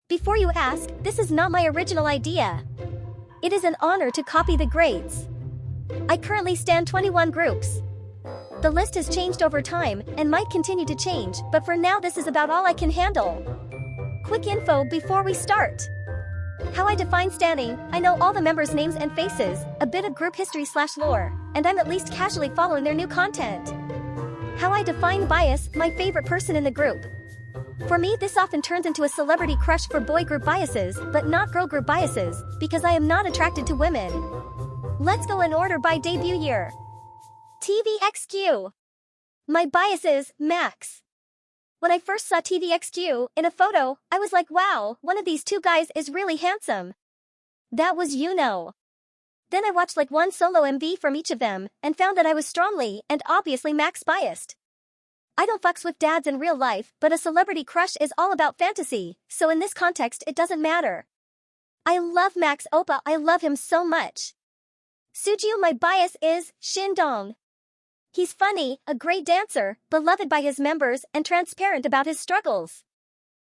Before you ask, this is not my original idea. It is an honor to copy the greats. I currently stand 21 groups. The list has changed over time and might continue to change, but for now this is about all I can handle. Quick info before we start. How I define standing: I know all the members' names and faces, a bit of group history/lore, and I'm at least casually following their new content. How I define bias: my favorite person in the group. For me, this often turns into a celebrity crush for boy group biases, but not girl group biases, because I am not attracted to women. Let's go in order by debut year. TVXQ. My bias is Max. When I first saw TVXQ in a photo, I was like, wow, one of these two guys is really handsome. That was Then I watched like one solo MV from each of them, and found that I was strongly and obviously Max biased. I don't fucks with dads in real life, but a celebrity crush is all about fantasy, so in this context it doesn't matter. I love Max Oppa, I love him so much. Sojung. My bias is Shindong. He's funny, a great dancer, beloved by his members, and transparent about his struggles.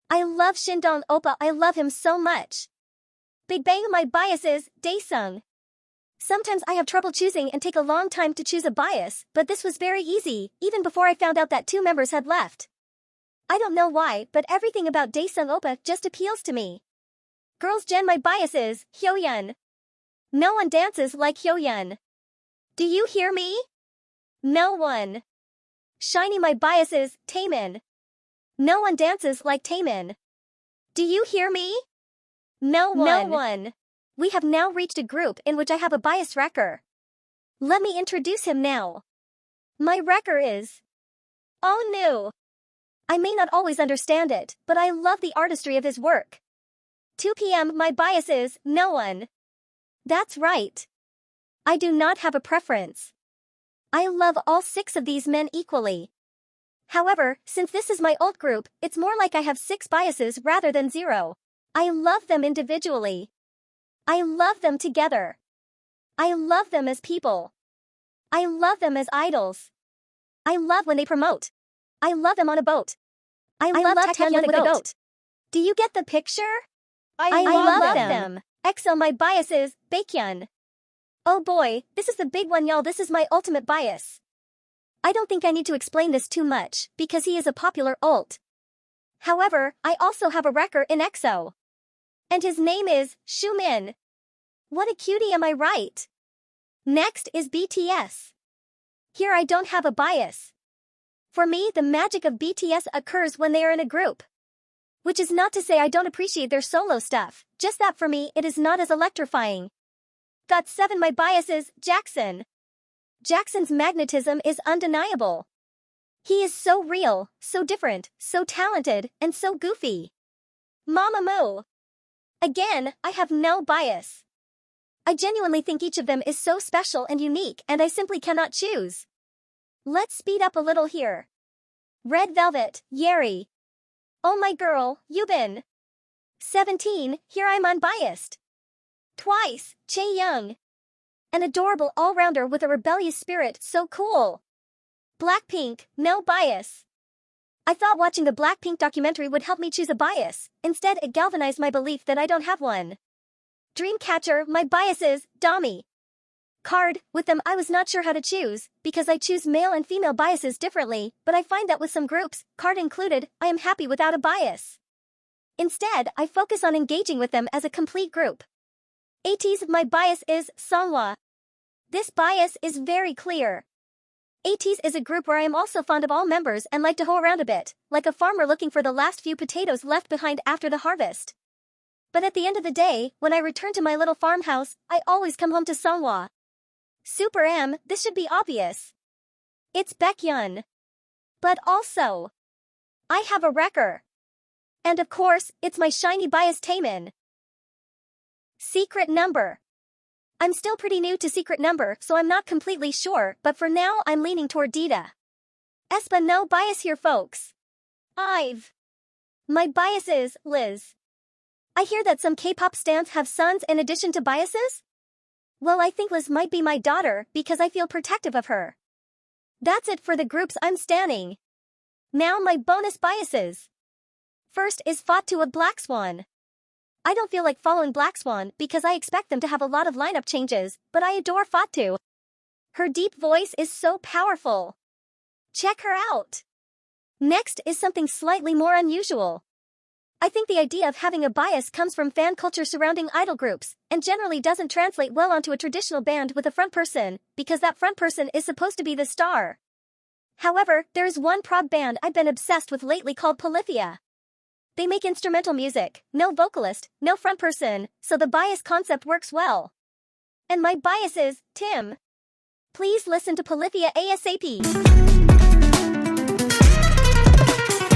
I love Shindong Oppa, I love him so much. Big Bang. My bias is Daesung. Sometimes I have trouble choosing and take a long time to choose a bias, but this was very easy, even before I found out that 2 members had left. I don't know why, but everything about Daesung Oppa just appeals to me. Girls Gen. My bias is Hyoyeon. No one dances like Hyoyeon. Do you hear me? No one. Shiny. My bias is Taemin. No one dances like Taemin. Do you hear me? No one. We have now reached a group in which I have a bias wrecker. Let me introduce him now. My wrecker is Oh no. I may not always understand it, but I love the artistry of his work. 2 p.m. My bias is no one. That's right. I do not have a preference. I love all 6 of these men equally. However, since this is my old group, it's more like I have 6 biases rather than 0. I love them individually. I love them together. I love them as people. I love them as idols. I love when they promote. I love them on a boat. I love Taecyeon with a goat. Do you get the picture? I love them. XL. My bias is Baekhyun. Oh boy, this is the big one, y'all. This is my ultimate bias. I don't think I need to explain this too much, because he is a popular ult. However, I also have a wrecker in EXO. And his name is Xiumin. What a cutie, am I right? Next is BTS. Here I don't have a bias. For me, the magic of BTS occurs when they are in a group. Which is not to say I don't appreciate their solo stuff, just that for me it is not as electrifying. Got 7. My bias is Jackson. Jackson's magnetism is undeniable. He is so real, so different, so talented, and so goofy. Mamamoo. Again, I have no bias. I genuinely think each of them is so special and unique, and I simply cannot choose. Let's speed up a little here. Red Velvet, Yeri. Oh my girl, Yubin. 17, here I'm unbiased. Twice, Chaeyoung. An adorable all-rounder with a rebellious spirit, so cool. Blackpink, no bias. I thought watching the Blackpink documentary would help me choose a bias. Instead, it galvanized my belief that I don't have one. Dreamcatcher. My bias is Dami. Card. With them I was not sure how to choose, because I choose male and female biases differently, but I find that with some groups, Card included, I am happy without a bias. Instead, I focus on engaging with them as a complete group. ATEEZ. My bias is Songhwa. This bias is very clear. ATEEZ is a group where I am also fond of all members and like to hoe around a bit, like a farmer looking for the last few potatoes left behind after the harvest. But at the end of the day, when I return to my little farmhouse, I always come home to Songhwa. Super M. This should be obvious. It's Baekhyun. But also, I have a wrecker. And of course, it's my shiny bias Taemin. Secret number. I'm still pretty new to secret number, so I'm not completely sure, but for now I'm leaning toward Dita. Espa. No bias here, folks. I've. My bias is Liz. I hear that some K-pop stans have sons in addition to biases? Well, I think Liz might be my daughter because I feel protective of her. That's it for the groups I'm standing. Now my bonus biases. First is Fatu of Black Swan. I don't feel like following Black Swan because I expect them to have a lot of lineup changes, but I adore Fatu. Her deep voice is so powerful. Check her out. Next is something slightly more unusual. I think the idea of having a bias comes from fan culture surrounding idol groups, and generally doesn't translate well onto a traditional band with a front person, because that front person is supposed to be the star. However, there is one prog band I've been obsessed with lately called Polyphia. They make instrumental music, no vocalist, no front person, so the bias concept works well. And my bias is Tim. Please listen to Polyphia ASAP.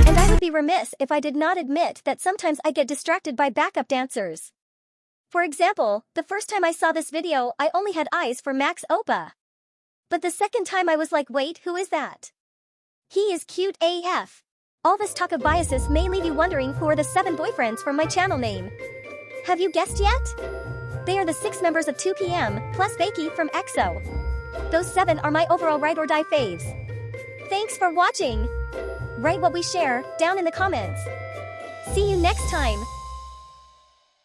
And I would be remiss if I did not admit that sometimes I get distracted by backup dancers. For example, the first time I saw this video, I only had eyes for Max Oppa. But the second time I was like, wait, who is that? He is cute AF. All this talk of biases may leave you wondering who are the 7 boyfriends from my channel name. Have you guessed yet? They are the 6 members of 2PM, plus Becky from EXO. Those 7 are my overall ride or die faves. Thanks for watching. Write what we share down in the comments. See you next time.